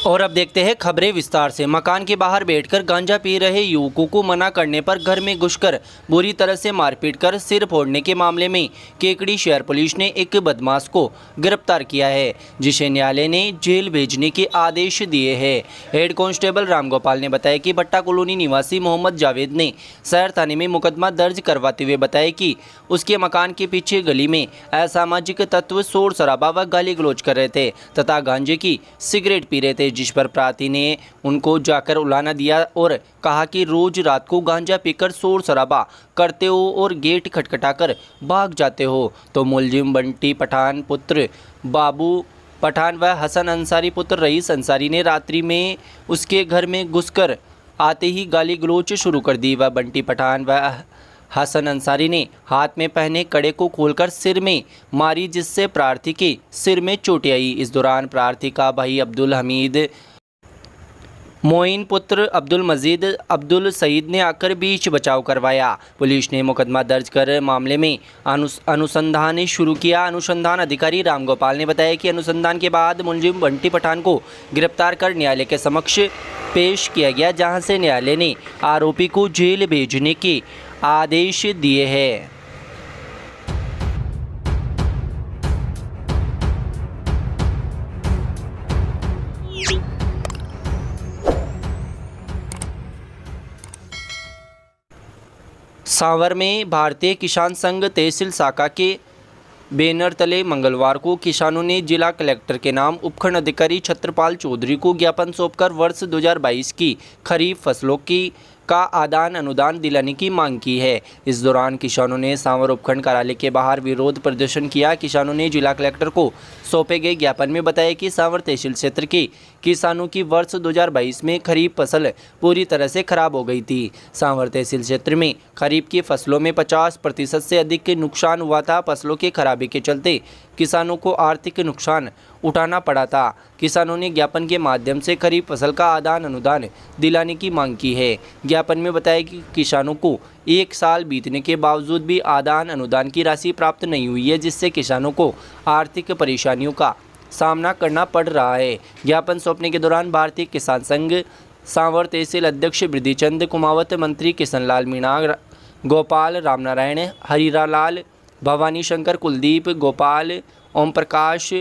और अब देखते हैं खबरें विस्तार से। मकान के बाहर बैठकर गांजा पी रहे युवकों को मना करने पर घर में घुसकर बुरी तरह से मारपीट कर सिर फोड़ने के मामले में केकड़ी शहर पुलिस ने एक बदमाश को गिरफ्तार किया है, जिसे न्यायालय ने जेल भेजने के आदेश दिए हैं। हेड कांस्टेबल रामगोपाल ने बताया कि भट्टा कॉलोनी निवासी मोहम्मद जावेद ने शहर थाने में मुकदमा दर्ज करवाते हुए बताया कि उसके मकान के पीछे गली में असामाजिक तत्व शोर शराबा व गाली गलौज कर रहे थे तथा गांजे की सिगरेट पी रहे थे, जिस पर प्रार्थी ने उनको जाकर उलाना दिया और कहा कि रोज रात को गांजा पीकर शोर शराबा करते हो और गेट खटखटाकर भाग जाते हो। तो मुलजिम बंटी पठान पुत्र बाबू पठान व हसन अंसारी पुत्र रईस अंसारी ने रात्रि में उसके घर में घुसकर आते ही गाली गलौज शुरू कर दी। वह बंटी पठान व हसन अंसारी ने हाथ में पहने कड़े को खोलकर सिर में मारी, जिससे प्रार्थी के सिर में चोटें आई। इस दौरान प्रार्थी का भाई अब्दुल हमीद मोइन पुत्र अब्दुल मजीद अब्दुल सईद ने आकर बीच बचाव करवाया। पुलिस ने मुकदमा दर्ज कर मामले में अनुसंधान शुरू किया। अनुसंधान अधिकारी रामगोपाल ने बताया कि अनुसंधान के बाद मुलजिम बंटी पठान को गिरफ्तार कर न्यायालय के समक्ष पेश किया गया, जहां से न्यायालय ने आरोपी को जेल भेजने के आदेश दिए हैं। सांवर में भारतीय किसान संघ तहसील शाखा के बैनर तले मंगलवार को किसानों ने जिला कलेक्टर के नाम उपखंड अधिकारी छत्रपाल चौधरी को ज्ञापन सौंपकर वर्ष 2022 की खरीफ फसलों का आदान अनुदान दिलाने की मांग की है। इस दौरान किसानों ने सांवर उपखंड कार्यालय के बाहर विरोध प्रदर्शन किया। किसानों ने जिला कलेक्टर को सौंपे गए ज्ञापन में बताया कि सांवर तहसील क्षेत्र के किसानों की वर्ष 2022 में खरीफ फसल पूरी तरह से खराब हो गई थी। सांवर तहसील क्षेत्र में खरीफ की फसलों में 50% से अधिक नुकसान हुआ था। फसलों की खराबी के चलते किसानों को आर्थिक नुकसान उठाना पड़ा था। किसानों ने ज्ञापन के माध्यम से खरीफ फसल का आदान अनुदान दिलाने की मांग की है। ज्ञापन में बताया कि किसानों को 1 साल बीतने के बावजूद भी आदान अनुदान की राशि प्राप्त नहीं हुई है, जिससे किसानों को आर्थिक परेशानियों का सामना करना पड़ रहा है। ज्ञापन सौंपने के दौरान भारतीय किसान संघ सांवर तहसील अध्यक्ष वृद्धिचंद कुमावत, मंत्री किशनलाल मीणा, गोपाल रामनारायण, हरिरालाल, भवानी शंकर, कुलदीप, गोपाल, ओम प्रकाश,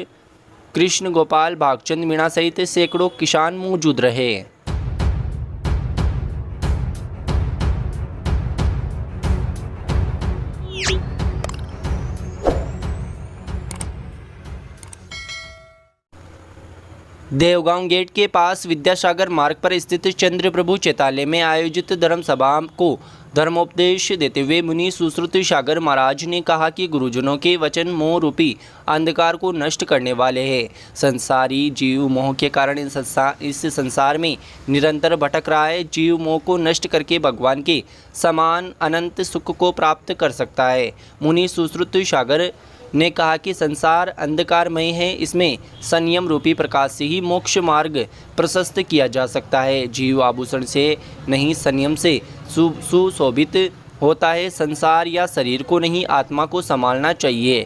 कृष्ण गोपाल, भागचंद मीणा सहित सैकड़ों किसान मौजूद रहे। देवगांव गेट के पास विद्यासागर मार्ग पर स्थित चंद्र प्रभु चैतालय में आयोजित धर्म सभा को धर्मोपदेश देते हुए मुनि सुश्रुत सागर महाराज ने कहा कि गुरुजनों के वचन मोह रूपी अंधकार को नष्ट करने वाले हैं। संसारी जीव मोह के कारण इस संसार में निरंतर भटक रहा है। जीव मोह को नष्ट करके भगवान के समान अनंत सुख को प्राप्त कर सकता है। मुनि सुश्रुत सागर ने कहा कि संसार अंधकारमय है, इसमें संयम रूपी प्रकाश से ही मोक्ष मार्ग प्रशस्त किया जा सकता है। जीव आभूषण से नहीं संयम से सुशोभित होता है। संसार या शरीर को नहीं, आत्मा को संभालना चाहिए।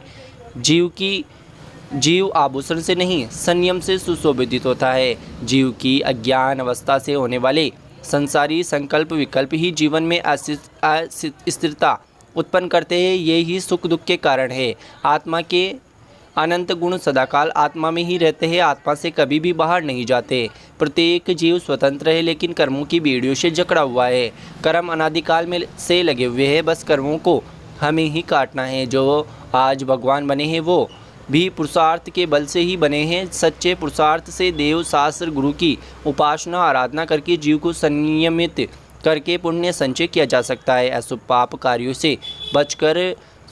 जीव आभूषण से नहीं संयम से सुशोभित होता है। जीव की अज्ञान अवस्था से होने वाले संसारी संकल्प विकल्प ही जीवन में अस्थिरता उत्पन्न करते हैं। ये ही सुख दुख के कारण है। आत्मा के अनंत गुण सदाकाल आत्मा में ही रहते हैं, आत्मा से कभी भी बाहर नहीं जाते। प्रत्येक जीव स्वतंत्र है, लेकिन कर्मों की बेड़ियों से जकड़ा हुआ है। कर्म अनादिकाल में से लगे हुए हैं, बस कर्मों को हमें ही काटना है। जो आज भगवान बने हैं वो भी पुरुषार्थ के बल से ही बने हैं। सच्चे पुरुषार्थ से देव शास्त्र गुरु की उपासना आराधना करके जीव को संयमित करके पुण्य संचय किया जा सकता है। अशुभ पाप कार्यों से बचकर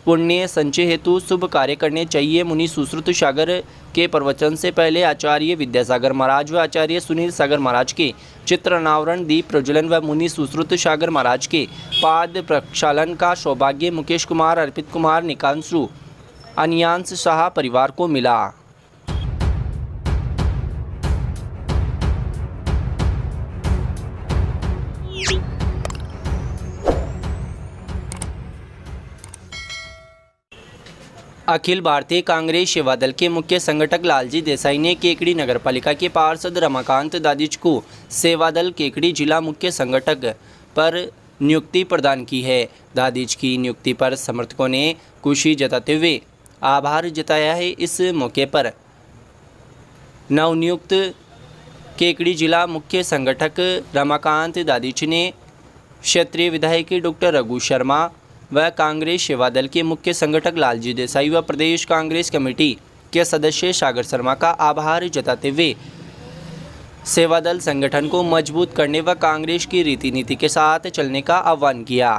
पुण्य संचय हेतु शुभ कार्य करने चाहिए। मुनि सुश्रुत सागर के प्रवचन से पहले आचार्य विद्यासागर महाराज व आचार्य सुनील सागर महाराज के चित्र अनावरण, दीप प्रज्वलन व मुनि सुश्रुत सागर महाराज के पाद प्रक्षालन का सौभाग्य मुकेश कुमार, अर्पित कुमार, निकांशु, अनियांश शाह परिवार को मिला। अखिल भारतीय कांग्रेस सेवा दल के मुख्य संगठक लालजी देसाई ने केकड़ी नगर पालिका के पार्षद रमाकांत दादिच को सेवा दल केकड़ी जिला मुख्य संगठक पर नियुक्ति प्रदान की है। दादिच की नियुक्ति पर समर्थकों ने खुशी जताते हुए आभार जताया है। इस मौके पर नवनियुक्त केकड़ी जिला मुख्य संगठक रमाकांत दादिच ने क्षेत्रीय विधायक डॉक्टर रघु शर्मा व कांग्रेस सेवा दल के मुख्य संगठक लालजी देसाई व प्रदेश कांग्रेस कमेटी के सदस्य सागर शर्मा का आभार जताते हुए सेवा दल संगठन को मजबूत करने व कांग्रेस की रीति नीति के साथ चलने का आह्वान किया।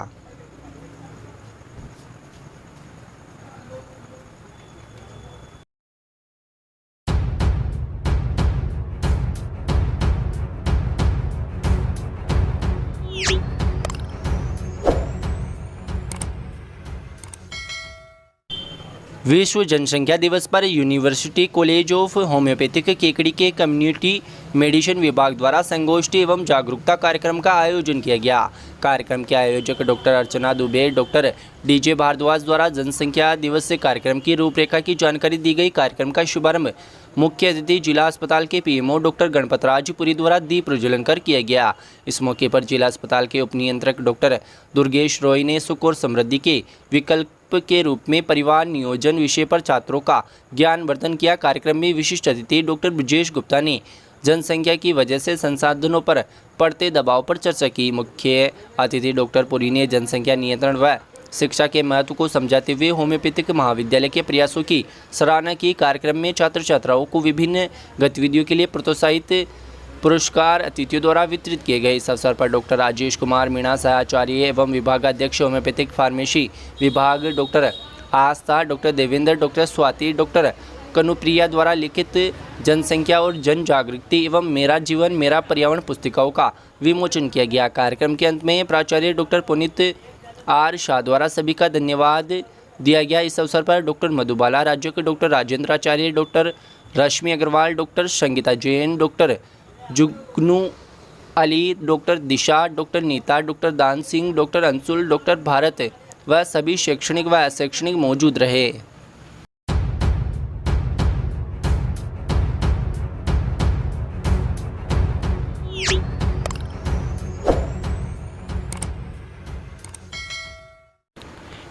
विश्व जनसंख्या दिवस पर university college of homeopathic Kekri के कम्युनिटी मेडिसिन विभाग द्वारा संगोष्ठी एवं जागरूकता कार्यक्रम का आयोजन किया गया। कार्यक्रम के आयोजक डॉक्टर अर्चना दुबे, डॉक्टर डीजे भारद्वाज द्वारा जनसंख्या दिवस से कार्यक्रम की रूपरेखा की जानकारी दी गई। कार्यक्रम का शुभारंभ मुख्य अतिथि जिला अस्पताल के पीएमओ डॉक्टर गणपतराज पुरी द्वारा दीप प्रज्वलन कर किया गया। इस मौके पर जिला अस्पताल के उपनियंत्रक डॉक्टर दुर्गेश रॉय ने सुख और समृद्धि के विकल्प के रूप में परिवार नियोजन विषय पर छात्रों का ज्ञानवर्धन किया। कार्यक्रम में विशिष्ट अतिथि डॉक्टर ब्रजेश गुप्ता ने जनसंख्या की वजह से संसाधनों पर पड़ते दबाव पर चर्चा की। मुख्य अतिथि डॉक्टर पुरी ने जनसंख्या नियंत्रण व शिक्षा के महत्व को समझाते हुए होम्योपैथिक महाविद्यालय के प्रयासों की सराहना की। कार्यक्रम में छात्र छात्राओं को विभिन्न गतिविधियों के लिए प्रोत्साहित पुरस्कार अतिथियों द्वारा वितरित किए गए। इस अवसर पर डॉक्टर राजेश कुमार मीणा, सहाचार्य एवं विभागाध्यक्ष होम्योपैथिक फार्मेसी विभाग doctor Aastha, doctor Devendra, doctor Swati, doctor Kanupriya द्वारा लिखित जनसंख्या और जन जागृति एवं मेरा जीवन मेरा पर्यावरण पुस्तिकाओं का विमोचन किया गया। कार्यक्रम के अंत में प्राचार्य डॉक्टर पुनीत आर शाह द्वारा सभी का धन्यवाद दिया गया। इस अवसर पर डॉक्टर मधुबाला राज्य के डॉक्टर राजेंद्र आचार्य, डॉक्टर रश्मि अग्रवाल, डॉक्टर संगीता जैन, डॉक्टर जुगनू अली, डॉक्टर दिशा, डॉक्टर नीता, डॉक्टर दान सिंह, डॉक्टर अंशुल, डॉक्टर भारत व सभी शैक्षणिक व अशैक्षणिक मौजूद रहे।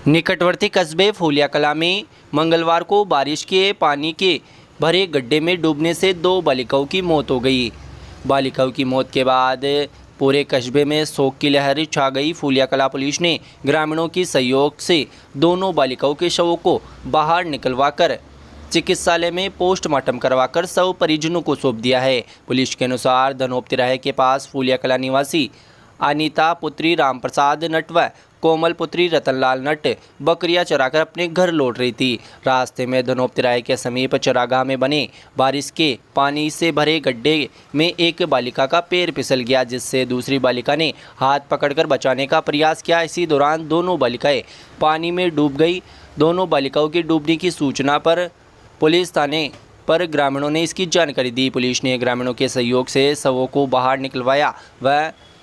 निकटवर्ती कस्बे फूलिया कला में मंगलवार को बारिश के पानी के भरे गड्ढे में डूबने से 2 बालिकाओं की मौत हो गई। बालिकाओं की मौत के बाद पूरे कस्बे में शोक की लहर छा गई। फूलिया कला पुलिस ने ग्रामीणों की सहयोग से दोनों बालिकाओं के शवों को बाहर निकलवाकर चिकित्सालय में पोस्टमार्टम करवाकर शव परिजनों को सौंप दिया है। पुलिस के अनुसार धनोप तिराहे के पास फूलिया कला निवासी अनीता पुत्री रामप्रसाद नट व कोमल पुत्री रतनलाल नट बकरियां चराकर अपने घर लौट रही थी। रास्ते में धनोप तिराहे के समीप चरागाह में बने बारिश के पानी से भरे गड्ढे में एक बालिका का पैर फिसल गया, जिससे दूसरी बालिका ने हाथ पकड़कर बचाने का प्रयास किया। इसी दौरान दोनों बालिकाएं पानी में डूब गई। दोनों बालिकाओं के डूबने की सूचना पर पुलिस थाने पर ग्रामीणों ने इसकी जानकारी दी। पुलिस ने ग्रामीणों के सहयोग से शवों को बाहर निकलवाया व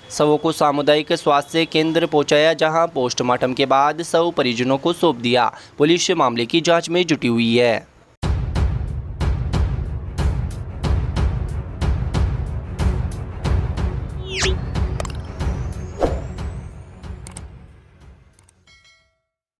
शवों को सामुदायिक स्वास्थ्य केंद्र पहुंचाया, जहां पोस्टमार्टम के बाद शव परिजनों को सौंप दिया। पुलिस मामले की जांच में जुटी हुई है।